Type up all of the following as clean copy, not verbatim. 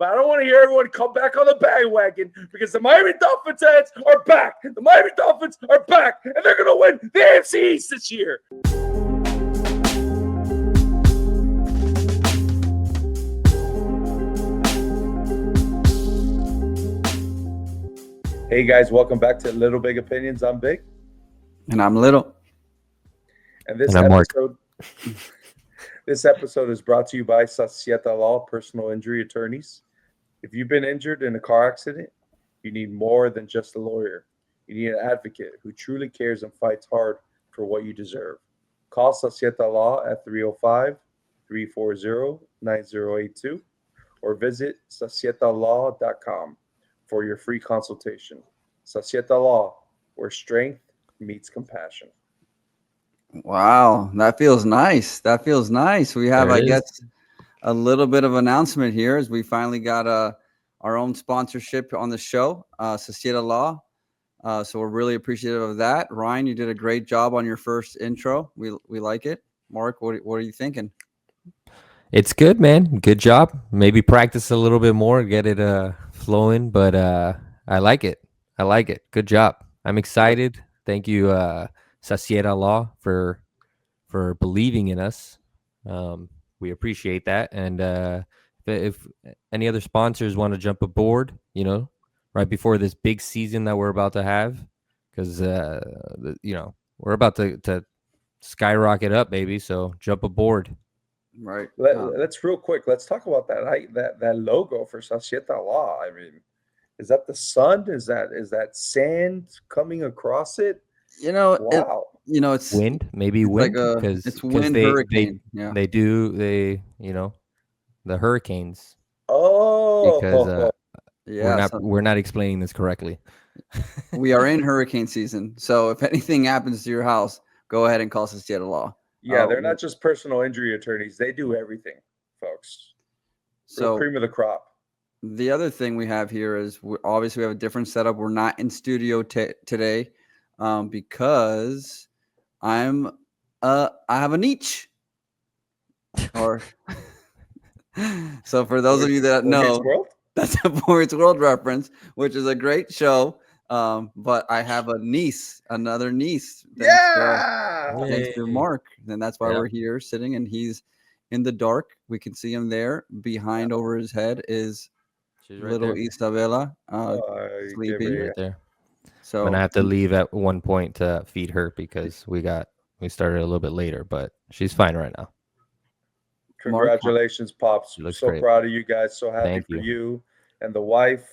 But I don't want to hear everyone come back on the bandwagon because the Miami Dolphins heads are back. The Miami Dolphins are back, and they're going to win the AFC East this year. Hey guys, welcome back to Little Big Opinions. I'm Big. And I'm Little. And this episode is brought to you by Societa Law, personal injury attorneys. If you've been injured in a car accident, you need more than just a lawyer. You need an advocate who truly cares and fights hard for what you deserve. Call Societa Law at 305-340-9082 or visit societalaw.com for your free consultation. Societa Law, where strength meets compassion. Wow, that feels nice. We have, I guess, a little bit of announcement here as we finally got our own sponsorship on the show, Societa Law. So we're really appreciative of that. Ryan, you did a great job on your first intro. We like it. Mark, what are you thinking? It's good, man. Good job. Maybe practice a little bit more, get it flowing, but I like it. Good job. I'm excited. Thank you, Societa Law, for believing in us. We appreciate that. And if any other sponsors want to jump aboard, right before this big season that we're about to have, because we're about to skyrocket up, baby. So jump aboard. Right. Let's real quick. Let's talk about that logo for Societa Law. I mean, is that the sun? Is that sand coming across it? Wow. It's wind, maybe wind, because it's wind hurricane. They do the hurricanes. Oh, because we're not explaining this correctly. We are in hurricane season, so if anything happens to your house, go ahead and call Societa Law. Yeah, they're not just personal injury attorneys. They do everything, folks. So cream of the crop. The other thing we have here is obviously we have a different setup. We're not in studio today because I have a niche. So for those of you that know, that's a Boy Meets World reference, which is a great show. But I have another niece. Thanks to Mark. And that's why we're here sitting, and he's in the dark. We can see him there. Behind over his head is little Isabella sleeping right there. So I'm gonna have to leave at one point to feed her because we started a little bit later, but she's fine right now. Congratulations, Pops. So great. Proud of you guys. So happy for you and the wife.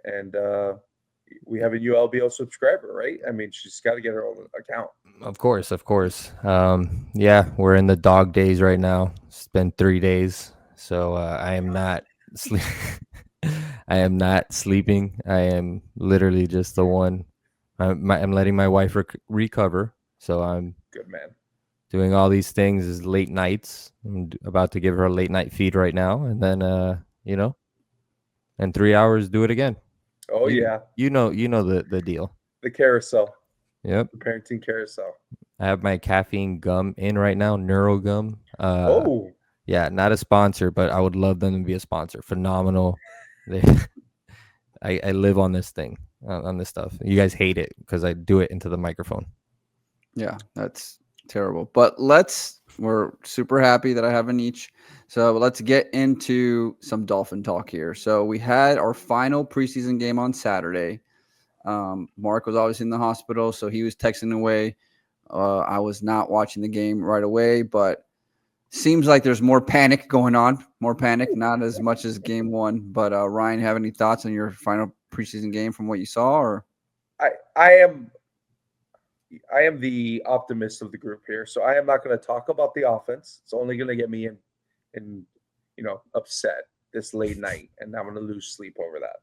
And we have a new LBO subscriber, right? I mean, she's got to get her own account. Of course. We're in the dog days right now. It's been 3 days, so I am not sleeping. I am literally just the one. I'm letting my wife recover, so I'm good, man. Doing all these things is late nights. I'm about to give her a late night feed right now, and then in 3 hours do it again. Oh, yeah. You know the deal. The carousel. Yep. The parenting carousel. I have my caffeine gum in right now, Neuro Gum. Yeah, not a sponsor, but I would love them to be a sponsor. Phenomenal. I live on this thing, on this stuff. You guys hate it because I do it into the microphone. Yeah, that's terrible. But we're super happy that I have an each. So let's get into some Dolphin talk here. So we had our final preseason game on Saturday. Mark was obviously in the hospital, so he was texting away. I was not watching the game right away, but seems like there's more panic going on. More panic, not as much as game one. But Ryan, have any thoughts on your final preseason game from what you saw? Or I am the optimist of the group here, so I am not going to talk about the offense. It's only going to get me in upset this late night, and I'm going to lose sleep over that.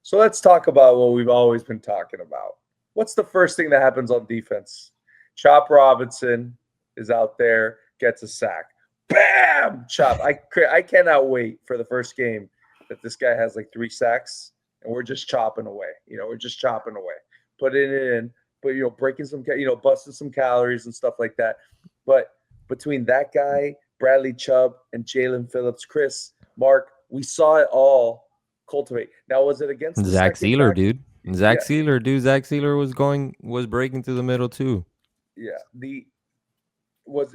So let's talk about what we've always been talking about. What's the first thing that happens on defense? Chop Robinson is out there, gets a sack. Bam! Chop. I cannot wait for the first game that this guy has like 3 sacks, and we're just chopping away. We're just chopping away. Putting it in, but breaking some, busting some calories and stuff like that. But between that guy, Bradley Chubb, and Jalen Phillips, Chris, Mark, We saw it all cultivate. Now, was it against the Zach second Sealer, back? dude. Yeah, Zach Sealer was breaking through the middle too. yeah. Was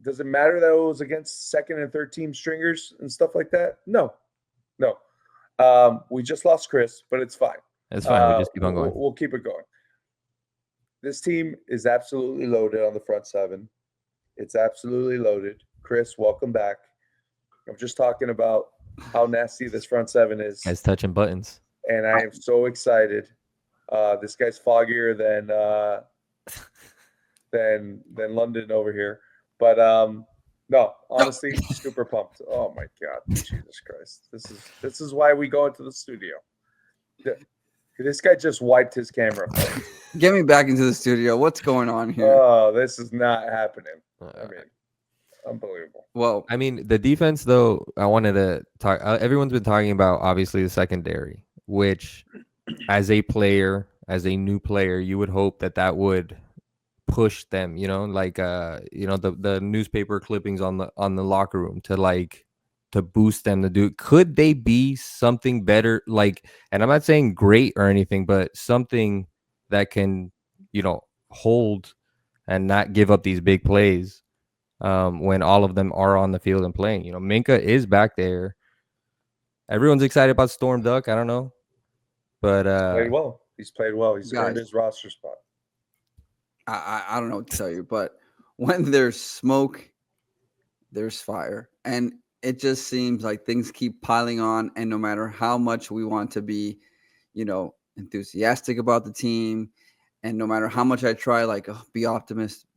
does it matter that it was against second and third team stringers and stuff like that? No, no. We just lost Chris, but it's fine. It's fine. We just keep on going. We'll keep it going. This team is absolutely loaded on the front seven. It's absolutely loaded. Chris, welcome back. I'm just talking about how nasty this front seven is, Guys touching buttons. and I am so excited. This guy's foggier than London over here, but no, honestly, super pumped. Oh my God, Jesus Christ! This is why we go into the studio. This guy just wiped his camera. Get me back into the studio. What's going on here? Oh, this is not happening. I mean, unbelievable. Well, I mean, the defense, though, I wanted to talk. Everyone's been talking about, obviously, the secondary, which, as a player, as a new player, you would hope that would push them. Like the newspaper clippings on the locker room to boost them to do. Could they be something better? And I'm not saying great or anything, but something that can, hold and not give up these big plays. When all of them are on the field and playing. Minka is back there. Everyone's excited about Storm Duck. I don't know. But Played well. He's played well. He's Guys. earned his roster spot. I don't know what to tell you, but when there's smoke, there's fire. And it just seems like things keep piling on. And no matter how much we want to be, enthusiastic about the team, and no matter how much I try, be optimistic,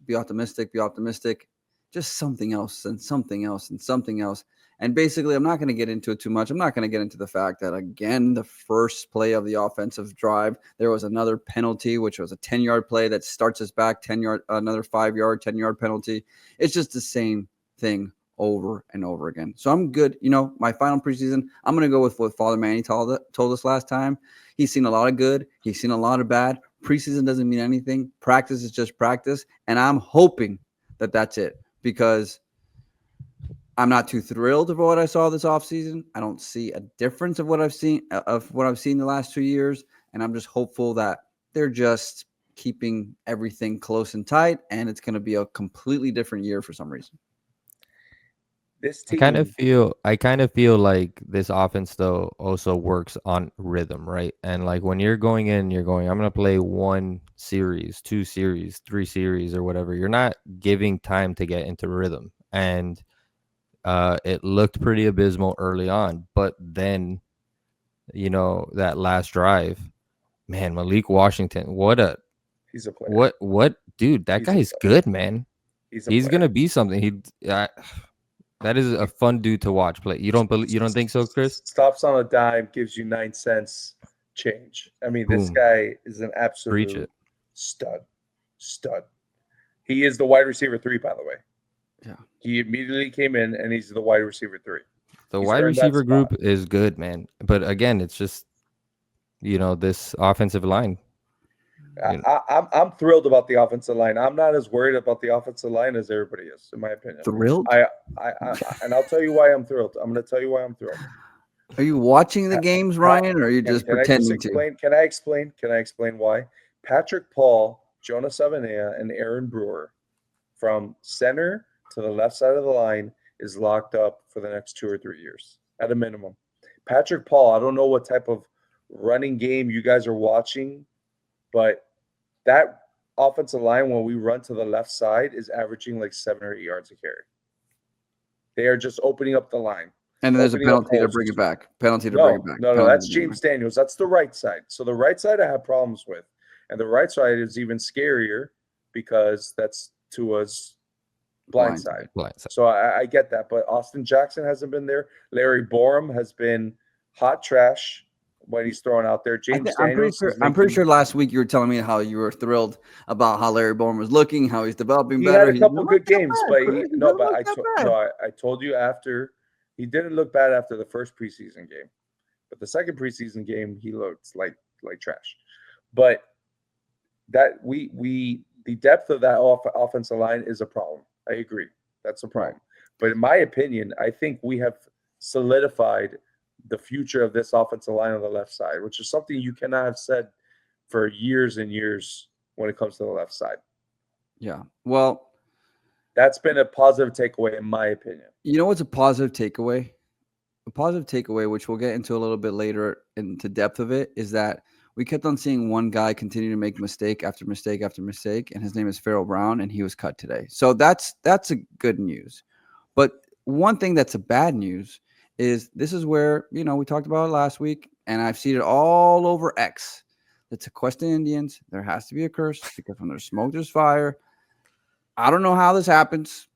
just something else and something else and something else. And basically, I'm not going to get into it too much. I'm not going to get into the fact that, again, the first play of the offensive drive, there was another penalty, which was a 10-yard play that starts us back 10-yard, another 5-yard, 10-yard penalty. It's just the same thing over and over again. So I'm good. My final preseason, I'm going to go with what Father Manny told us last time. He's seen a lot of good. He's seen a lot of bad. Preseason doesn't mean anything. Practice is just practice. And I'm hoping that that's it, because I'm not too thrilled of what I saw this offseason. I don't see a difference of what I've seen the last 2 years. And I'm just hopeful that they're just keeping everything close and tight, and it's going to be a completely different year for some reason. This I team, kind of feel like this offense, though, also works on rhythm, right? And when you're going in, I'm going to play 1 series, 2 series, 3 series, or whatever. You're not giving time to get into rhythm. And it looked pretty abysmal early on, but then, that last drive, man, Malik Washington, he's a player. what, dude, that guy's good, man. He's player. gonna be something. That is a fun dude to watch play. You don't think so, Chris? Stops on a dime, gives you 9 cents change. I mean, this Boom. guy is an Preach absolute it. stud. He is the wide receiver 3, by the way. Yeah. He immediately came in, and he's the wide receiver 3. The He's wide earned that receiver spot. group is good, man. But again, it's just this offensive line. I'm thrilled about the offensive line. I'm not as worried about the offensive line as everybody is, in my opinion. Thrilled? And I'll tell you why I'm thrilled. I'm going to tell you why I'm thrilled. Are you watching the games, Ryan, or are you just pretending to? Can I explain why? Patrick Paul, Jonas Avenea, and Aaron Brewer, from center to the left side of the line, is locked up for the next 2 or 3 years at a minimum. Patrick Paul, I don't know what type of running game you guys are watching, but that offensive line, when we run to the left side, is averaging 7 or 8 yards a carry. They are just opening up the line. And then there's a penalty to bring it back. Bring it back. No, that's James Daniels. That's the right side. So the right side I have problems with. And the right side is even scarier because that's Tua's blind side. So I get that. But Austin Jackson hasn't been there. Larry Borum has been hot trash when he's thrown out there. I'm pretty sure last week you were telling me how you were thrilled about how Larry Borum was looking, how he's developing better. He had a couple good games, but I told you after he didn't look bad after the first preseason game, but the second preseason game he looked like trash. But that the depth of that offensive line is a problem. I agree, that's a problem. But in my opinion, I think we have solidified the future of this offensive line on the left side, which is something you cannot have said for years and years when it comes to the left side. Yeah. Well, that's been a positive takeaway, in my opinion. You know what's a positive takeaway? A positive takeaway, which we'll get into a little bit later into depth of it, is that we kept on seeing one guy continue to make mistake after mistake after mistake, and his name is Pharaoh Brown, and he was cut today. So that's a good news. But one thing that's a bad news is this is where, we talked about it last week, and I've seen it all over X. The Tequesta Indians, there has to be a curse because when there's smoke, there's fire. I don't know how this happens.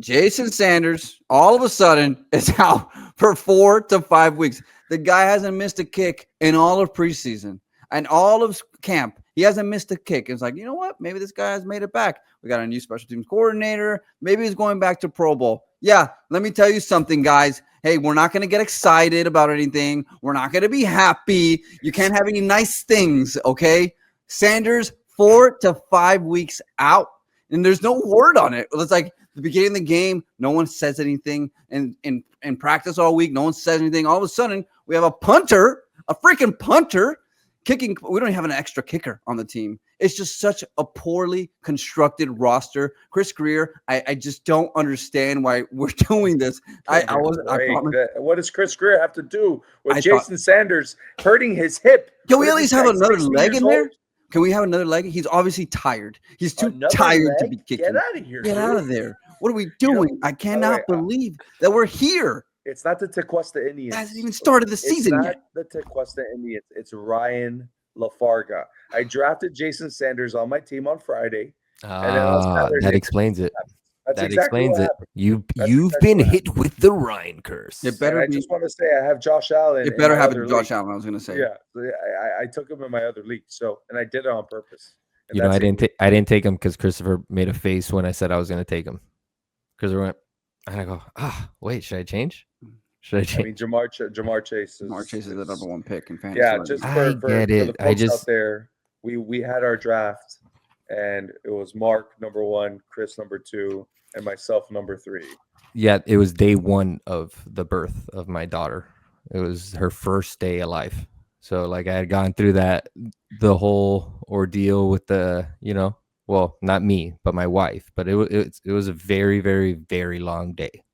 Jason Sanders, all of a sudden, is out for 4 to 5 weeks. The guy hasn't missed a kick in all of preseason and all of camp. He hasn't missed a kick. It's like, you know what? Maybe this guy has made it back. We got a new special teams coordinator. Maybe he's going back to Pro Bowl. Yeah, let me tell you something, guys. Hey, we're not going to get excited about anything. We're not going to be happy. You can't have any nice things, okay? Sanders, 4 to 5 weeks out, and there's no word on it. It's like the beginning of the game, no one says anything. And in practice all week, no one says anything. All of a sudden, we have a freaking punter, kicking. We don't have an extra kicker on the team. It's just such a poorly constructed roster. Chris Greer, I just don't understand why we're doing this. What does Chris Greer have to do with Jason Sanders hurting his hip? Can we at least have another leg in there? Can we have another leg? He's obviously tired. He's too tired to be kicking. Get out of here. Get out of there. What are we doing? I cannot believe that we're here. It's not the Tequesta Indians. It hasn't even started the season yet. It's not the Tequesta Indians. It's Ryan LaFarga. I drafted Jason Sanders on my team on Friday. That explains it. That explains it. You've been hit with the Ryan curse. It better. I just want to say I have Josh Allen. It better have Josh Allen. I was going to say. Yeah, I took him in my other league. And I did it on purpose. I didn't take him because Christopher made a face when I said I was going to take him. Christopher went, and I go, wait, should I change? I mean, Jamar Chase is the number one pick in fantasy. Yeah, just for the folks out there, we had our draft, and it was Mark number 1, Chris number 2, and myself number 3. Yeah, it was day 1 of the birth of my daughter. It was her first day alive. So I had gone through the whole ordeal with well, not me, but my wife. But it was a very, very, very long day.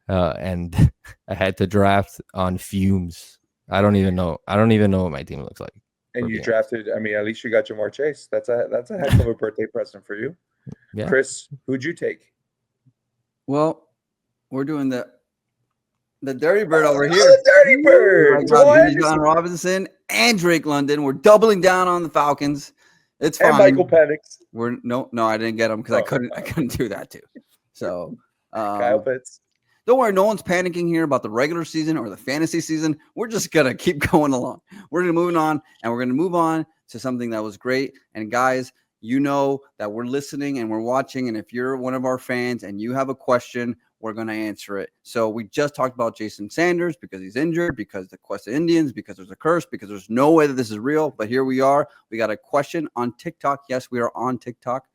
And I had to draft on fumes. I don't even know what my team looks like. And you drafted. I mean, at least you got Jamar Chase. That's a heck of a birthday present for you. Yeah. Chris, who'd you take? Well, we're doing the Dirty Bird over here. The Dirty Bird. John Robinson and Drake London. We're doubling down on the Falcons. It's fine. And Michael Penix. No, I didn't get him because I couldn't do that too. So Kyle Pitts. Don't worry, no one's panicking here about the regular season or the fantasy season. We're just gonna keep going along. We're gonna move on, and we're gonna move on to something that was great. And guys, you know that we're listening and we're watching. And if you're one of our fans and you have a question, we're gonna answer it. So we just talked about Jason Sanders because he's injured, because the Tequesta Indians, because there's a curse, because there's no way that this is real. But here we are. We got a question on TikTok. Yes, we are on TikTok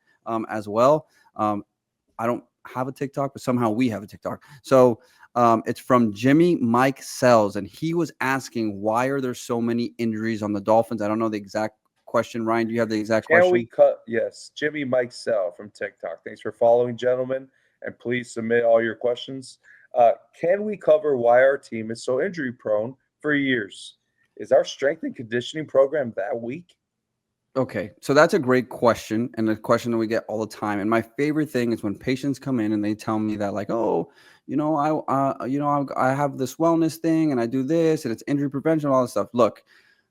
as well. I don't have a TikTok, but somehow we have a TikTok. So it's from Jimmy Mike Sells, and he was asking, why are there so many injuries on the Dolphins? I don't know the exact question. Ryan, do you have the exact question? Yes, Jimmy Mike Sell from TikTok. Thanks for following, gentlemen, and please submit all your questions. Can we cover why our team is so injury prone for years? Is our strength and conditioning program that weak? Okay, so that's a great question, and a question that we get all the time. And my favorite thing is when patients come in and they tell me that, I have this wellness thing, and I do this, and it's injury prevention, all this stuff. Look,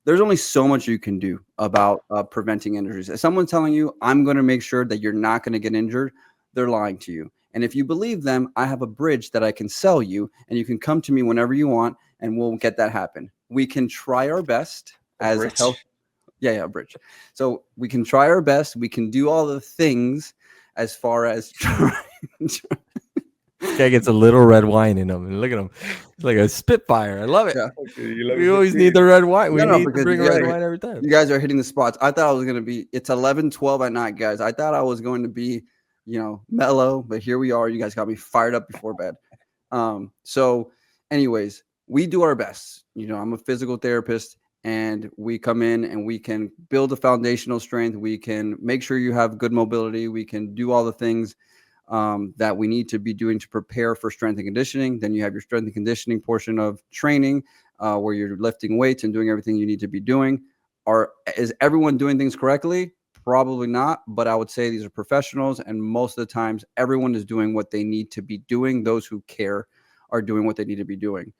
there's only so much you can do about preventing injuries. If someone's telling you, I'm going to make sure that you're not going to get injured, they're lying to you. And if you believe them, I have a bridge that I can sell you, and you can come to me whenever you want, and we'll get that happen. We can try our best as a health. Yeah, bridge. So we can try our best. We can do all the things as far as trying. This guy gets a little red wine in him. And look at him. It's like a Spitfire. I love it. Yeah. We always need the red wine. We need to bring red wine every time. You guys are hitting the spots. I thought I was going to be, it's 11:12 at night, guys. I thought I was going to be, mellow, but here we are. You guys got me fired up before bed. So anyways, we do our best. I'm a physical therapist, and we come in and we can build a foundational strength. We can make sure you have good mobility. We can do all the things that we need to be doing to prepare for strength and conditioning. Then you have your strength and conditioning portion of training, where you're lifting weights and doing everything you need to be doing. Is everyone doing things correctly? Probably not, but I would say these are professionals, and most of the times everyone is doing what they need to be doing. Those who care are doing what they need to be doing.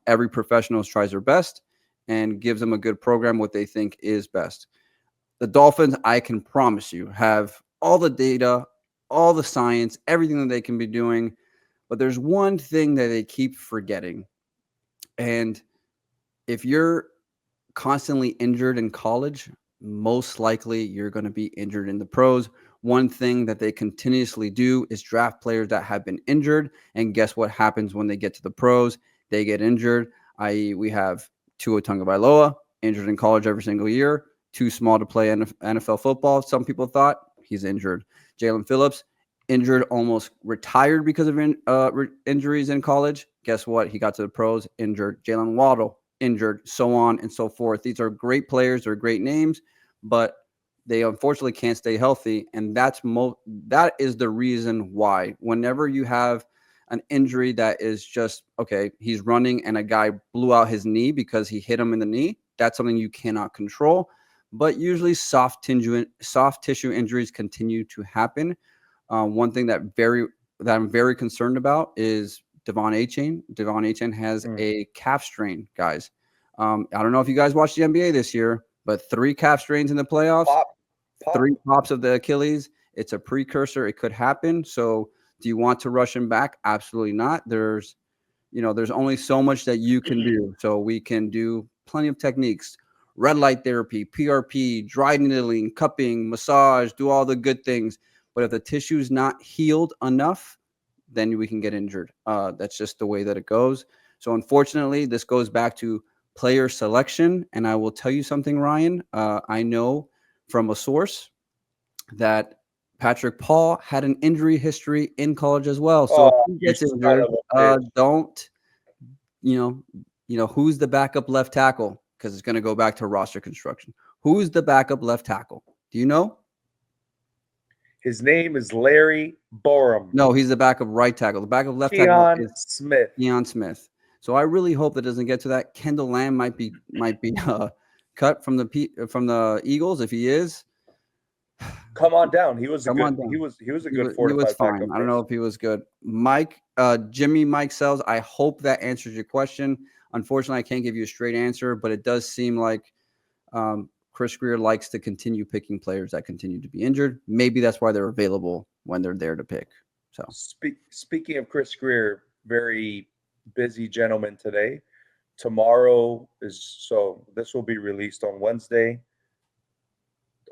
Every professional tries their best and gives them a good program, what they think is best. The Dolphins, I can promise you, have all the data, all the science, everything that they can be doing. But there's one thing that they keep forgetting. And if you're constantly injured in college, most likely you're going to be injured in the pros. One thing that they continuously do is draft players that have been injured. And guess what happens when they get to the pros? They get injured, i.e., we have Tua Tagovailoa injured in college every single year, too small to play NFL football. Some people thought he's injured. Jalen Phillips injured, almost retired because of injuries in college. Guess what? He got to the pros, injured. Jalen Waddle injured, so on and so forth. These are great players, they're great names, but they unfortunately can't stay healthy, and that is the reason why. Whenever you have an injury that is just, okay, he's running and a guy blew out his knee because he hit him in the knee, that's something you cannot control. But usually soft tissue injuries continue to happen. One thing that I'm very concerned about is Devon Achane. Devon Achane has a calf strain, guys. I don't know if you guys watched the NBA this year, but 3 calf strains in the playoffs, 3 pops of the Achilles. It's a precursor. It could happen. So do you want to rush him back? Absolutely not. There's only so much that you can do. So we can do plenty of techniques: red light therapy, PRP, dry needling, cupping, massage, do all the good things. But if the tissue is not healed enough, then we can get injured. That's just the way that it goes. So unfortunately, this goes back to player selection. And I will tell you something, Ryan. I know from a source that Patrick Paul had an injury history in college as well. So if he gets injured, don't, who's the backup left tackle? Because it's going to go back to roster construction. Who's the backup left tackle? Do you know? His name is Larry Borum. No, he's the backup right tackle. The backup left tackle is Deion Smith. So I really hope that doesn't get to that. Kendall Lamb might be cut from the Eagles. If he is, come on down. He was a good 4 to 5 fine. I don't know if he was good. Jimmy Mike Sells, I hope that answers your question. Unfortunately, I can't give you a straight answer, but it does seem like Chris Grier likes to continue picking players that continue to be injured. Maybe that's why they're available when they're there to pick. So speaking of Chris Grier, very busy gentleman today. Tomorrow this will be released on Wednesday.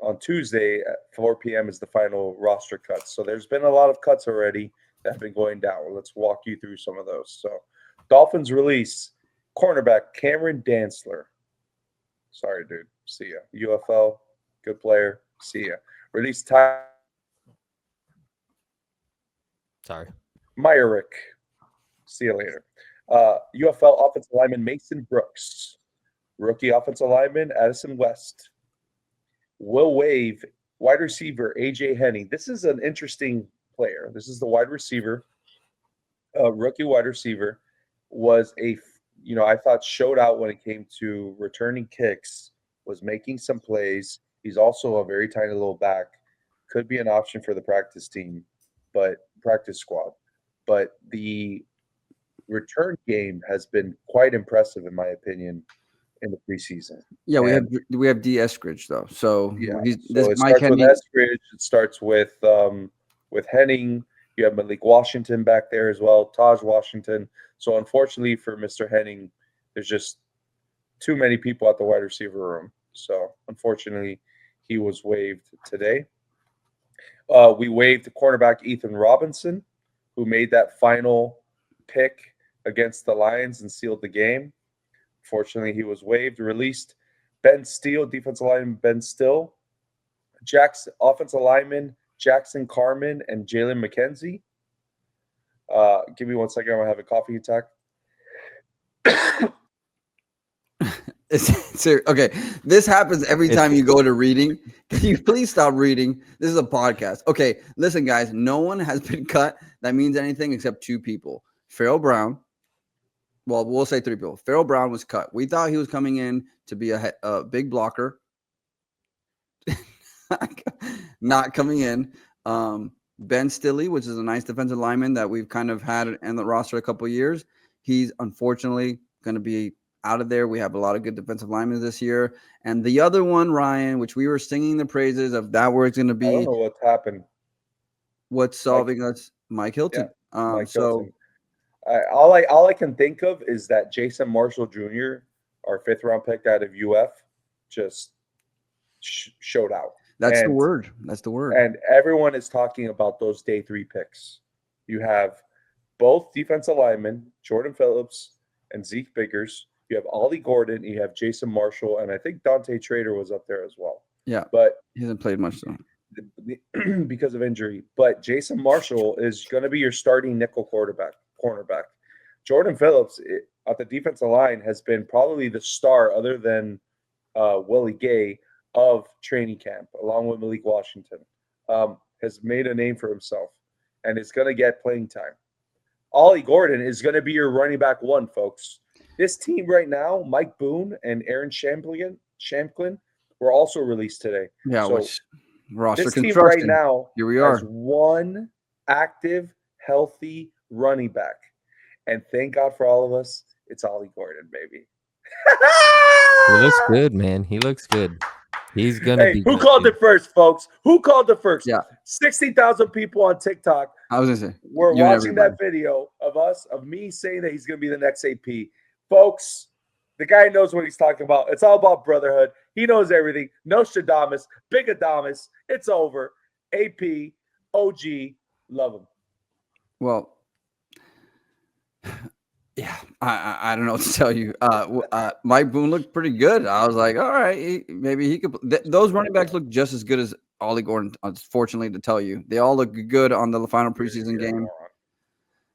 On Tuesday at 4 p.m. is the final roster cuts. So there's been a lot of cuts already that have been going down. Let's walk you through some of those. So Dolphins release cornerback Cameron Dantzler. Sorry, dude. See ya. UFL, good player. See ya. Release Ty. Sorry. Myrick. See you later. UFL offensive lineman Mason Brooks. Rookie offensive lineman Addison West. Will waive wide receiver AJ Henning. This is an interesting player. This is the wide receiver. Rookie wide receiver was I thought showed out when it came to returning kicks, was making some plays. He's also a very tiny little back. Could be an option for the practice squad. But the return game has been quite impressive, in my opinion, in the preseason. Yeah, we have D. Eskridge though. So yeah, this Mike Henning. With Eskridge, it starts with Henning. You have Malik Washington back there as well, Taj Washington. So unfortunately for Mr. Henning, there's just too many people at the wide receiver room. So unfortunately, he was waived today. We waived the cornerback Ethan Robinson, who made that final pick against the Lions and sealed the game. Fortunately, he was waived. Released Ben Steele, defensive lineman Ben Steele, offensive lineman Jackson Carman and Jalen McKenzie. Give me 1 second. I'm going to have a coffee attack. Okay, this happens every time you go to reading. Can you please stop reading? This is a podcast. Okay, listen, guys. No one has been cut that means anything except 2 people. Farrell Brown. Well, we'll say 3 people. Farrell Brown was cut. We thought he was coming in to be a big blocker. Not coming in. Ben Stilley, which is a nice defensive lineman that we've kind of had in the roster a couple of years. He's unfortunately going to be out of there. We have a lot of good defensive linemen this year. And the other one, Ryan, which we were singing the praises of that where it's going to I don't be know what's happened. what's solving us, Mike Hilton. Mike So Hilton. All I can think of is that Jason Marshall Jr., our 5th-round pick out of UF, just showed out. that's the word. That's the word. And everyone is talking about those day 3 picks. You have both defensive linemen, Jordan Phillips and Zeke Biggers. You have Ollie Gordon. You have Jason Marshall. And I think Dante Trader was up there as well. Yeah. But he hasn't played much, though. Because of injury. But Jason Marshall is going to be your starting nickel cornerback. Jordan Phillips at the defensive line has been probably the star other than Willie Gay of training camp, along with Malik Washington. Has made a name for himself and is going to get playing time. Ollie Gordon is going to be your running back 1, folks. This team right now, Mike Boone and Aaron Shamklin were also released today. Yeah, so which roster this team construction. right now Here we are. has 1 active, healthy running back. And thank God for all of us, it's Ollie Gordon, baby. He looks good, man. He looks good. He's gonna be. Who called it first, folks? Who called it first? Yeah. 60,000 people on TikTok. I was gonna say We're watching that video of me saying that he's gonna be the next AP. Folks, the guy knows what he's talking about. It's all about brotherhood. He knows everything. Nostradamus, Big Adamus. It's over. AP, OG, love him. Well, yeah, I don't know what to tell you. Mike Boone looked pretty good. I was like, all right, maybe he could. Those running backs look just as good as Ollie Gordon. Unfortunately, to tell you, they all look good on the final preseason game.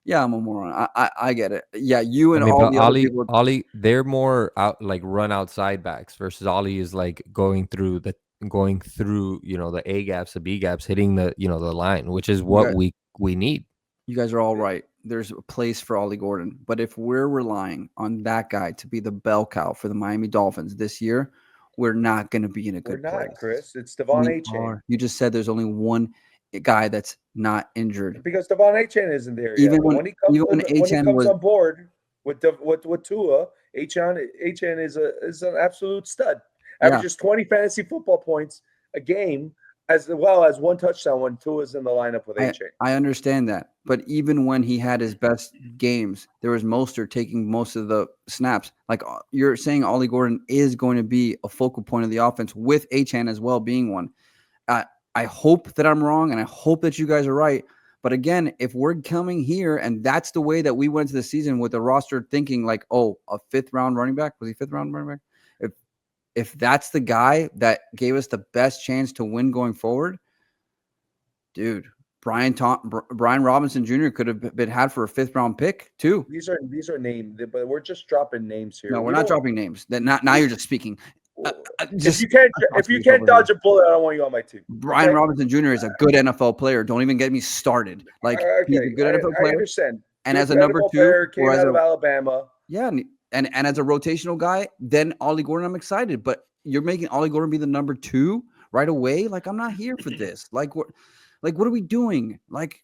Yeah, I'm a moron. I get it. Yeah, you and all the other people. Ollie, they're more out like run outside backs versus Ollie is like going through the A gaps, the B gaps, hitting the the line, which is what we need. You guys are all right. There's a place for Ollie Gordon, but if we're relying on that guy to be the bell cow for the Miami Dolphins this year, we're not going to be in a good place. We're not, Chris. It's Devon Achane. You just said there's only one guy that's not injured. Because Devon Achane isn't there yet. Even when he comes on board with Tua, Achane is an absolute stud. Averages 20 fantasy football points a game, as well as 1 touchdown when Tua's in the lineup with Achane. I understand that. But even when he had his best games, there was Mostert taking most of the snaps. Like you're saying, Ollie Gordon is going to be a focal point of the offense with Achane as well being one. I hope that I'm wrong, and I hope that you guys are right. But again, if we're coming here and that's the way that we went to the season with the roster thinking like, oh, a 5th-round running back? Was he 5th-round running back? If that's the guy that gave us the best chance to win going forward, dude, Brian Robinson Jr. could have been had for a 5th-round pick too. These are names, but we're just dropping names here. No, we're not dropping names. Now you're just speaking. If you can't dodge a bullet, I don't want you on my team. Brian Robinson Jr. is a good NFL player. Don't even get me started. Like he's a good NFL player. I understand. And as a number 2, came out of Alabama. Yeah, and as a rotational guy, then Ollie Gordon, I'm excited. But you're making Ollie Gordon be the number 2 right away. Like I'm not here for this. What are we doing? Like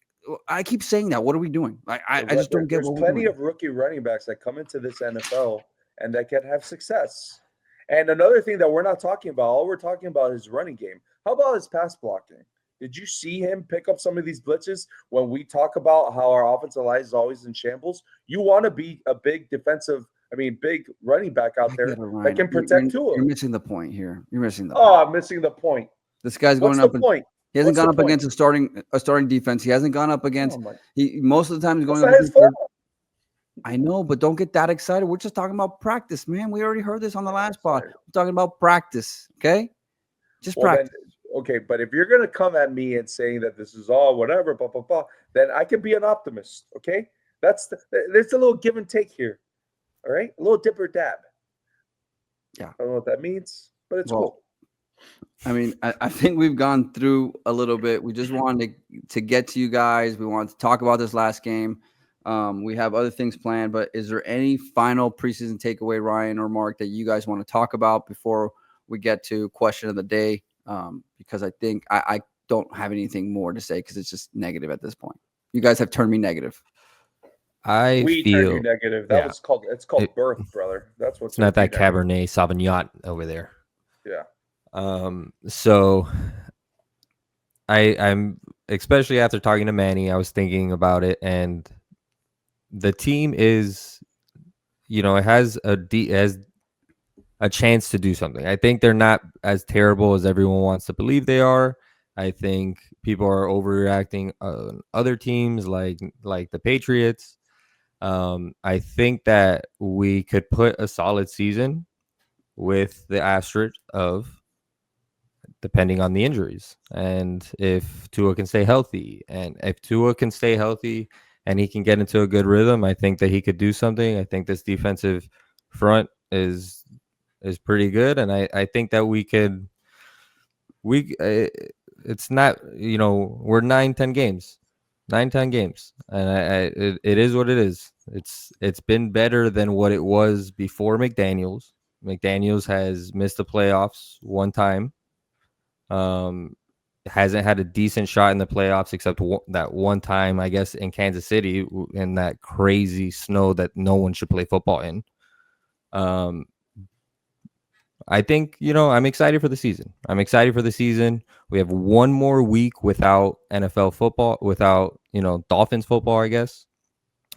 I keep saying that. What are we doing? I just don't get. There's plenty of rookie running backs that come into this NFL and that can have success. And another thing that we're not talking about, all we're talking about is running game. How about his pass blocking? Did you see him pick up some of these blitzes when we talk about how our offensive line is always in shambles? You want to be a big big running back out there that can protect Tua. You're missing the point here. You're missing the point. Oh, I'm missing the point. This guy's going up. He hasn't gone up point? Against a starting defense. He hasn't gone up against. Most of the time he's going up against. His fault. I know, but don't get that excited. We're just talking about practice, man. We already heard this on the last pod. We're talking about practice, okay? Just practice. Okay, but if you're going to come at me and saying that this is all whatever, blah, blah, blah, then I can be an optimist, okay? There's a little give and take here, all right? A little dip or dab. Yeah. I don't know what that means, but it's Well, cool. I mean, I think we've gone through a little bit. We just wanted to get to you guys. We wanted to talk about this last game. We have other things planned, but is there any final preseason takeaway, Ryan or Mark, that you guys want to talk about before we get to question of the day? Because I think I don't have anything more to say because it's just negative at this point. You guys have turned me negative. We turned you feel negative. yeah, It's called it, birth, brother. That's what it's not turned you that negative. Cabernet Sauvignon over there. Yeah. So I'm especially after talking to Manny, I was thinking about it, and the team is, it has a chance to do something. I think they're not as terrible as everyone wants to believe they are. I think people are overreacting on other teams like the Patriots. I think that we could put a solid season with the asterisk of depending on the injuries and if Tua can stay healthy. And if Tua can stay healthy and he can get into a good rhythm, I think that he could do something. I think this defensive front is pretty good, and I think that it's not, we're 9-10 games, 9-10 games, and it is what it is. It's been better than what it was before McDaniels has missed the playoffs one time. Hasn't had a decent shot in the playoffs except that one time, I guess, in Kansas City in that crazy snow that no one should play football in. I think, I'm excited for the season. We have one more week without NFL football, without, Dolphins football, I guess.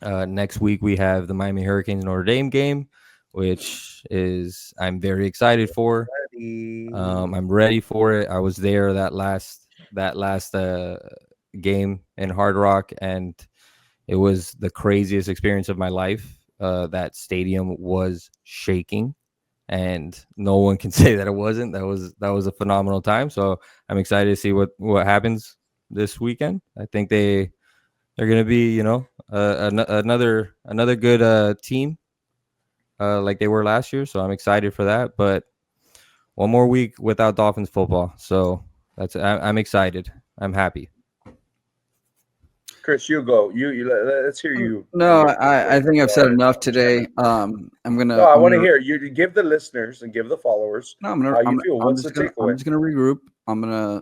Next week we have the Miami Hurricanes Notre Dame game, which is I'm very excited for. I'm ready for it. I was there that last game in Hard Rock, and it was the craziest experience of my life. That stadium was shaking, and no one can say that it wasn't. That was a phenomenal time. So I'm excited to see what happens this weekend. I think they're going to be, another good team, like they were last year. So I'm excited for that. But one more week without Dolphins football, so I'm excited. I'm happy. Chris, you go. Let's hear you. No, I think I've said enough today. I'm No, I want to hear you. Give the listeners and give the followers No, how you feel. What's the I'm takeaway? just gonna regroup. I'm gonna,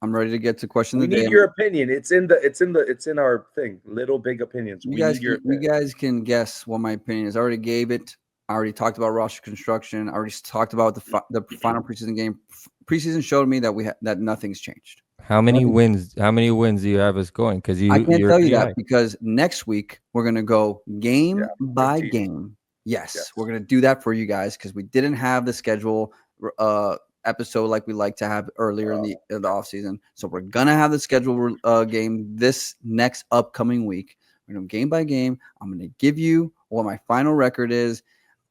I'm ready to get to question We of the day. need your opinion. It's in our thing. Little big opinions. You guys can guess what my opinion is. I already gave it. I already talked about roster construction. I already talked about the final preseason game. Preseason showed me that that nothing's changed. How many wins? How many wins do you have us going? Because I can't you're tell you pretty that high. because next week we're gonna go game by 15. game. Yes, we're gonna do that for you guys because we didn't have the schedule episode like we like to have earlier in the offseason. So we're gonna have the schedule game this next upcoming week. We're gonna game by game. I'm gonna give you what my final record is,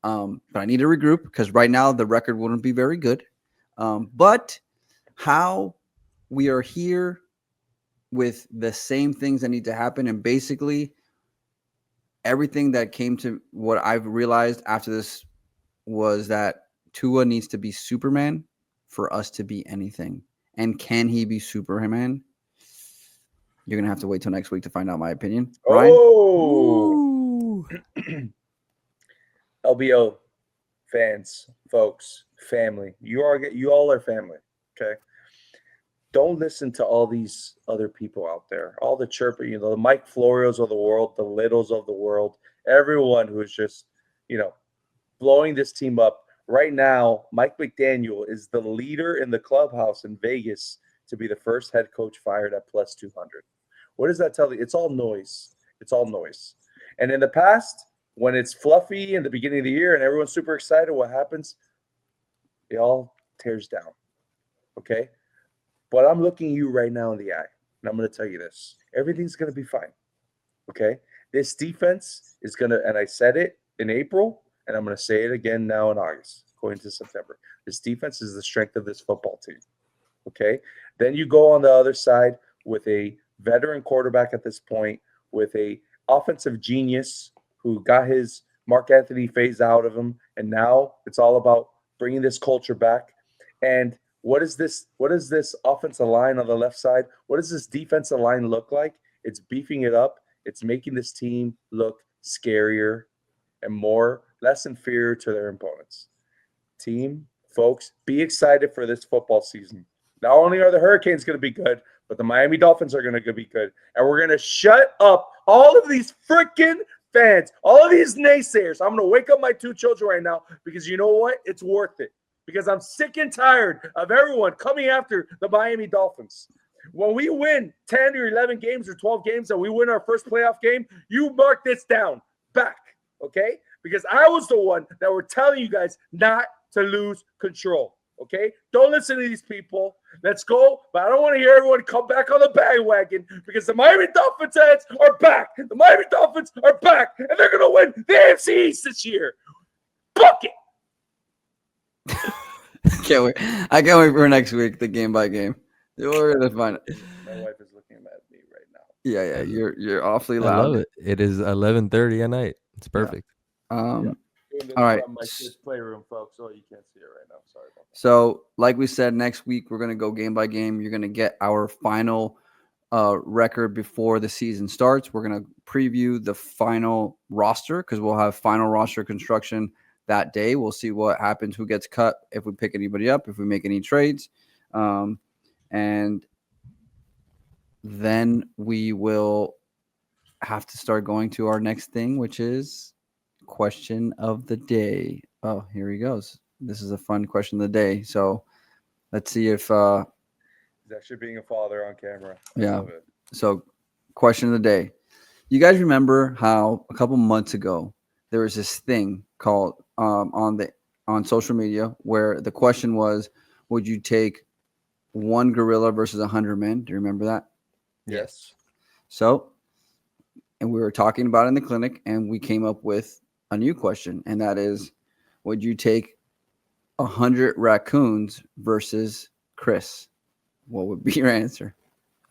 but I need to regroup because right now the record wouldn't be very good. But how we are here with the same things that need to happen, and basically everything that came to what I've realized after this was that Tua needs to be Superman for us to be anything. And can he be Superman? You're gonna have to wait till next week to find out my opinion. Oh, LBO fans, folks, family. You all are family. Okay. Don't listen to all these other people out there, all the chirping, the Mike Florios of the world, the Littles of the world, everyone who is just, blowing this team up. Right now, Mike McDaniel is the leader in the clubhouse in Vegas to be the first head coach fired at plus 200. What does that tell you? It's all noise. It's all noise. And in the past, when it's fluffy in the beginning of the year and everyone's super excited, what happens? It all tears down. Okay? But I'm looking you right now in the eye, and I'm going to tell you this. Everything's going to be fine, okay? This defense is going to, and I said it in April, and I'm going to say it again now in August, going to September. This defense is the strength of this football team, okay? Then you go on the other side with a veteran quarterback at this point, with a offensive genius who got his Mark Anthony phased out of him, and now it's all about bringing this culture back. And what is this? What is this offensive line on the left side? What does this defensive line look like? It's beefing it up. It's making this team look scarier and less inferior to their opponents. Team, folks, be excited for this football season. Not only are the Hurricanes going to be good, but the Miami Dolphins are going to be good. And we're going to shut up all of these freaking fans, all of these naysayers. I'm going to wake up my 2 children right now because you know what? It's worth it. Because I'm sick and tired of everyone coming after the Miami Dolphins. When we win 10 or 11 games or 12 games and we win our first playoff game, you mark this down back, okay? Because I was the one that were telling you guys not to lose control, okay? Don't listen to these people. Let's go. But I don't want to hear everyone come back on the bandwagon because the Miami Dolphins heads are back. The Miami Dolphins are back, and they're going to win the AFC East this year. Book it. Can't wait. I can't wait for next week, the game by game. We're gonna find it. My wife is looking at me right now. Yeah. You're awfully I loud. love it. It is 11:30 at night. It's perfect. Doing this All right. from my kid's playroom, folks. Oh, you can't see it right now. Sorry about that. So, like we said, next week we're gonna go game by game. You're gonna get our final record before the season starts. We're gonna preview the final roster because we'll have final roster construction that day. We'll see what happens, who gets cut, if we pick anybody up, if we make any trades. And then we will have to start going to our next thing, which is question of the day. Oh, here he goes. This is a fun question of the day. So let's see if He's actually being a father on camera. I Yeah. love it. so question of the day. You guys remember how a couple months ago there was this thing called on social media where the question was, would you take one gorilla versus 100 men? Do you remember that? Yes. So, and we were talking about it in the clinic, and we came up with a new question, and that is, would you take 100 raccoons versus Chris? What would be your answer?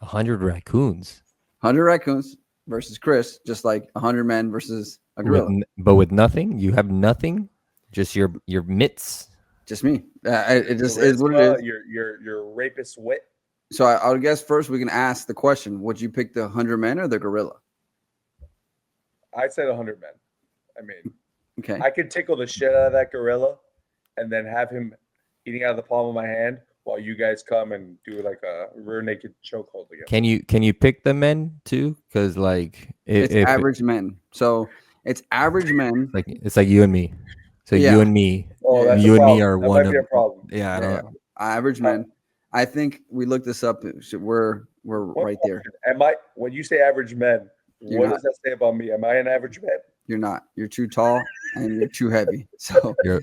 100 raccoons. 100 raccoons versus Chris, just like 100 men versus a gorilla. But with nothing? You have nothing? Just your mitts? Just me. It just is what it is. Your rapist wit. So I would guess first we can ask the question: would you pick the 100 men or the gorilla? I said 100 men. I mean, Okay. I could tickle the shit out of that gorilla and then have him eating out of the palm of my hand while you guys come and do like a rear naked chokehold again. Can you pick the men too? Because like It's if average men. So it's average men. it's like you and me. So Yeah. you and me. Oh, that's You a and me problem. are That one might be of- a problem. Yeah, I Yeah, don't. average men. I think we looked this up. We're One right there. question. When you say average men, You're what not. does that say about me? Am I an average man? You're not. You're too tall and you're too heavy. So You're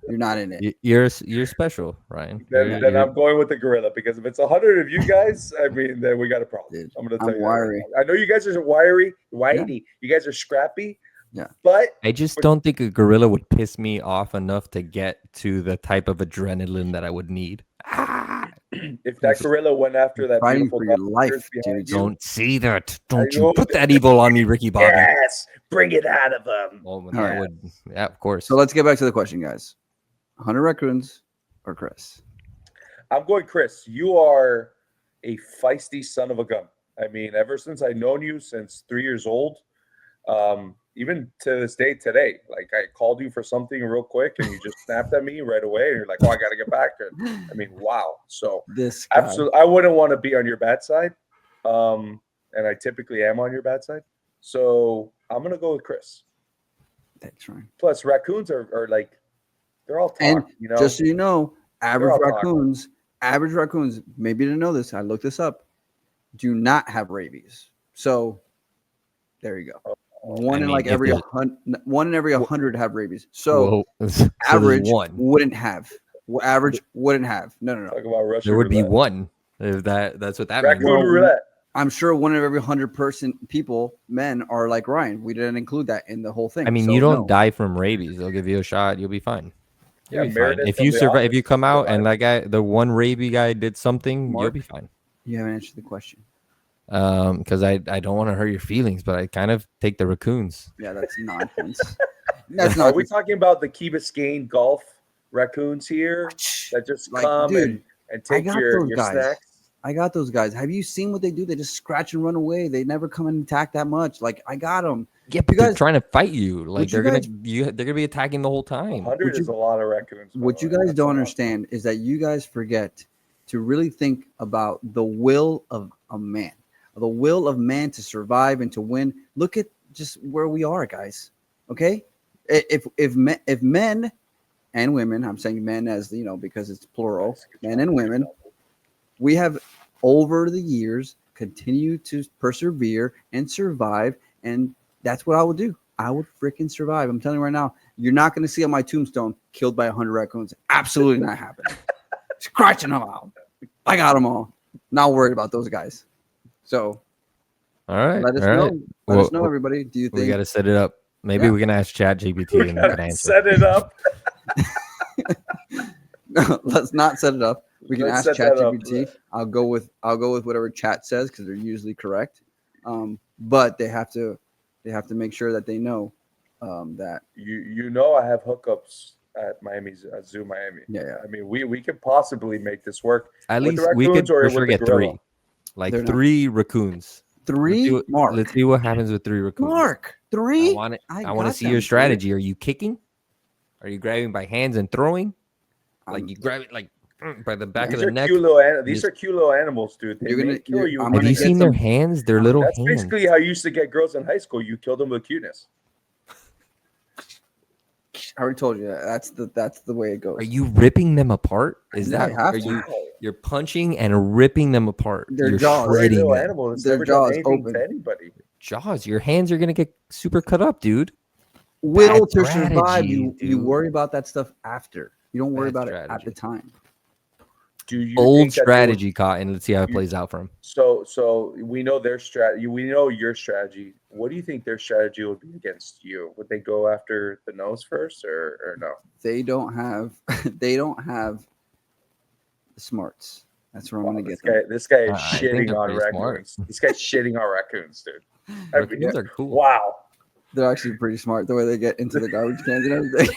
you're not in it. you're special, Ryan. Then, You're- then you're- I'm going with the gorilla because if it's 100 of you guys, I mean, then we got a problem. Dude, I'm going to tell I'm you. wiry. That right now. I know you guys are wiry. You guys are scrappy. Yeah. But I just don't think a gorilla would piss me off enough to get to the type of adrenaline that I would need. if that gorilla went after that Fighting beautiful for your dog life, behind dude. you, Don't say that. Don't I you know put that. that evil on me, Ricky Bobby. yes, bring it out of him. Oh, All that right. would, yeah, of course. So let's get back to the question, guys. 100 raccoons or Chris? I'm going, Chris. You are a feisty son of a gun. I mean, ever since I've known you since 3 years old, even to this day today, like I called you for something real quick and you just snapped at me right away. And you're like, oh, I got to get back. And I mean, wow. So This guy. absolutely, I wouldn't want to be on your bad side. And I typically am on your bad side. So I'm going to go with Chris. Thanks, Ryan. Plus, raccoons are like, they're all talk, And you know. just so you know, average all talking. raccoons, maybe you didn't know this, I looked this up, do not have rabies. So there you go. One in mean, like if every there's- 100 have rabies. So Whoa. So there's average one. wouldn't have. Average wouldn't have. No. Talk about Russian There would be roulette. one. If that's what that Raccoon means. roulette. I'm sure one in every 100 men are like Ryan. We didn't include that in the whole thing. I mean, So you don't no. die from rabies. They'll give you a shot. You'll be fine. You'll Yeah, be fine. Meredith If from you The survive, if Office you come out and survived. that guy, the one rabies guy, did something, you'll Mark? be fine. You haven't answered the question. Because I don't want to hurt your feelings, but I kind of take the raccoons. Yeah, that's nonsense. That's Are not. we talking about the Key Biscayne Gulf raccoons here that just Like, come dude, and I take got your those guys. snacks? I got those guys. Have you seen what they do? They just scratch and run away. They never come and attack that much. Like, I got them. Yeah, but they're guys- trying to fight you. Like you they're guys- gonna be attacking the whole time. 100 is a lot of raccoons. by What the you way. guys That's don't a lot. understand is that you guys forget to really think about the will of a man, the will of man to survive and to win. Look at just where we are, guys. Okay, if men and women, I'm saying men as because it's plural, men and women, we have over the years continued to persevere and survive, and that's what I would do. I would freaking survive. I'm telling you right now, you're not going to see on my tombstone killed by 100 raccoons. Absolutely not happening. Scratching them out. I got them all. Not worried about those guys. So All right. let us all know. right. Let us Well, know, everybody. Do you We think? got to set it up. Maybe Yeah. we can ask Chat GPT We and you can gotta answer. set it up. Let's not set it up. We can Let's ask set that up. ChatGPT. I'll go with whatever chat says because they're usually correct. But they have to make sure that they know that. I have hookups at Zoo Miami. Yeah. I mean, we could possibly make this work. At with the least we could raccoons or for with sure the get gorilla? three. Like They're not- 3 raccoons. Three, Mark. Let's see what happens with 3 raccoons. Mark, three. I want I to got see them, your dude. strategy. Are you kicking? Are you grabbing by hands and throwing? Like you grab it like by the back These of are the neck. cute little. These Just- are cute little animals, dude. They You're gonna- may kill you're- you. I'm Have gonna you get seen their some- hands? They're little That's hands. basically how you used to get girls in high school. You killed them with cuteness. I already told you that. That's the way it goes. Are you ripping them apart? Is Yeah, I that have are to. you? You're punching and ripping them apart. Their You're jaws. Great shredding little them. animal that's Their never done jaws anything open. to anybody. Jaws. Your hands are gonna get super cut up, dude. Will Bad to survive. strategy, You dude. worry about that stuff after. You don't worry Bad about it at the strategy. time. Do you Old think that they would- strategy, Cotton. Let's see how it You- plays out for him. So we know their strategy. We know your strategy. What do you think their strategy would be against you? Would they go after the nose first, or no? They don't have. They don't have the smarts. That's where I'm Wow, going to this get them. guy, this guy is I think shitting they're on pretty smart. raccoons. This guy's shitting on raccoons, dude. I mean, Raccoons are cool. wow, They're actually pretty smart the way they get into the garbage cans and everything.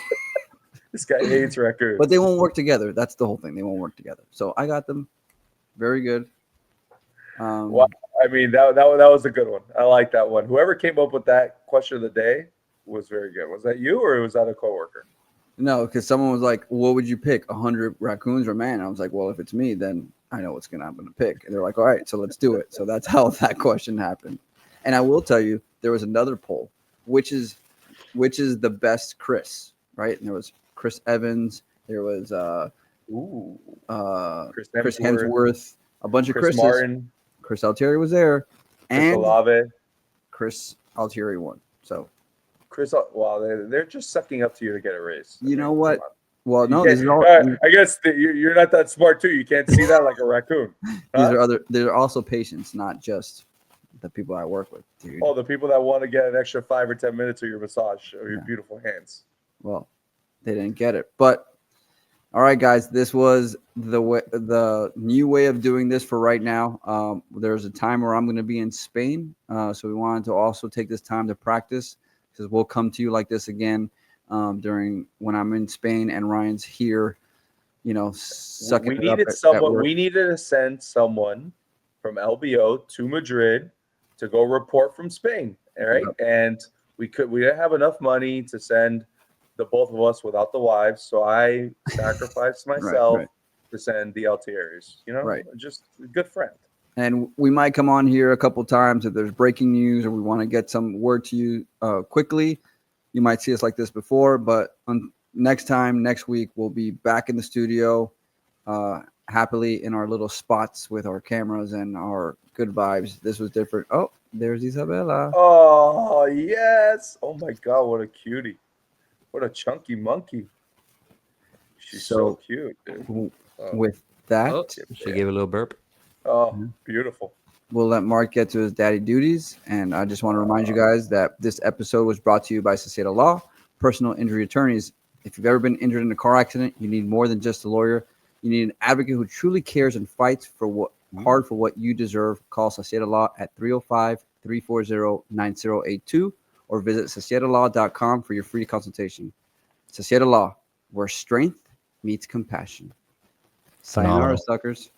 this guy hates raccoons. But they won't work together. That's the whole thing. They won't work together. So I got them. Very good. Wow. I mean, that was a good one. I like that one. Whoever came up with that question of the day was very good. Was that you or was that a coworker? No, because someone was like, "What would you pick? 100 raccoons or man?" And I was like, "Well, if it's me, then I know what's I'm going to pick." And they're like, "All right, so let's do it." So that's how that question happened. And I will tell you, there was another poll, which is the best Chris, right? And there was Chris Evans. There was Ooh, Chris Hemsworth, a bunch of Chris Chris's. Martin, Chris Altieri was there, Chris and Olave, Chris Altieri won. So Chris. Wow, they're just sucking up to you to get a raise. you know what? Well, You no, can't- these are all I guess you're not that smart too. You can't see that like a raccoon. these are other. They're also patients, not just the people I work with, dude. Oh, the people that want to get an extra 5 or 10 minutes of your massage of your Yeah. beautiful hands. Well, they didn't get it. But all right, guys, this was the new way of doing this for right now. There's a time where I'm going to be in Spain, so we wanted to also take this time to practice because we'll come to you like this again during when I'm in Spain and Ryan's here. You know, sucking We it up needed at someone. work. We needed to send someone from LBO to Madrid to go report from Spain. All right, and we didn't have enough money to send the both of us without the wives, so I sacrificed myself right. to send the Altieris. You know, Right. just a good friend. And we might come on here a couple times if there's breaking news or we want to get some word to you quickly. You might see us like this before, but next week, we'll be back in the studio happily in our little spots with our cameras and our good vibes. This was different. Oh, there's Isabella. Oh yes! Oh my God, what a cutie! What a chunky monkey! She's so cute, dude. With that, Oh, she gave a little burp. Oh, beautiful. we'll let Mark get to his daddy duties. And I just want to remind you guys that this episode was brought to you by Societa Law, personal injury attorneys. If you've ever been injured in a car accident, you need more than just a lawyer. You need an advocate who truly cares and fights hard for what you deserve. Call Societa Law at 305-340-9082 or visit societalaw.com for your free consultation. Societa Law, where strength meets compassion. Sayonara, Phenomenal. suckers.